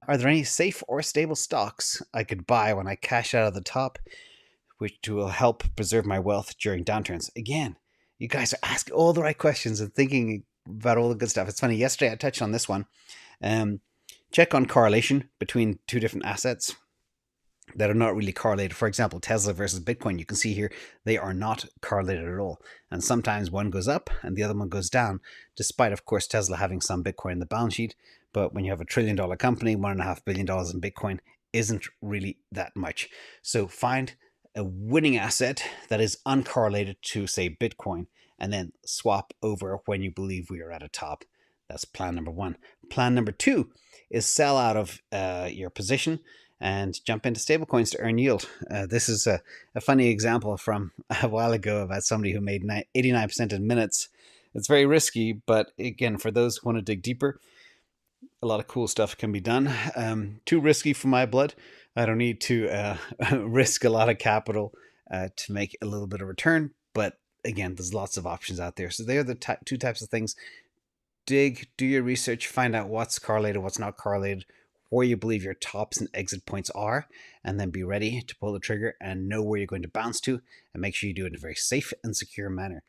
Are there any safe or stable stocks I could buy when I cash out of the top, which will help preserve my wealth during downturns? Again, you guys are asking all the right questions and thinking about all the good stuff. It's funny, yesterday I touched on this one. Um, Check on correlation between two different assets that are not really correlated. For example, Tesla versus Bitcoin, you can see here they are not correlated at all. And sometimes one goes up and the other one goes down, despite, of course, Tesla having some Bitcoin in the balance sheet. But when you have $1 trillion company, $1.5 billion in Bitcoin isn't really that much. So find a winning asset that is uncorrelated to, say, Bitcoin, and then swap over when you believe we are at a top. That's plan number one. Plan number two is sell out of your position and jump into stablecoins to earn yield. This is a funny example from a while ago about somebody who made 89% in minutes. It's very risky, but again, for those who want to dig deeper, a lot of cool stuff can be done. Too risky for my blood. I don't need to risk a lot of capital to make a little bit of return. But again, there's lots of options out there. So they are the two types of things. Do your research, find out what's correlated, what's not correlated, where you believe your tops and exit points are, and then be ready to pull the trigger and know where you're going to bounce to, and make sure you do it in a very safe and secure manner.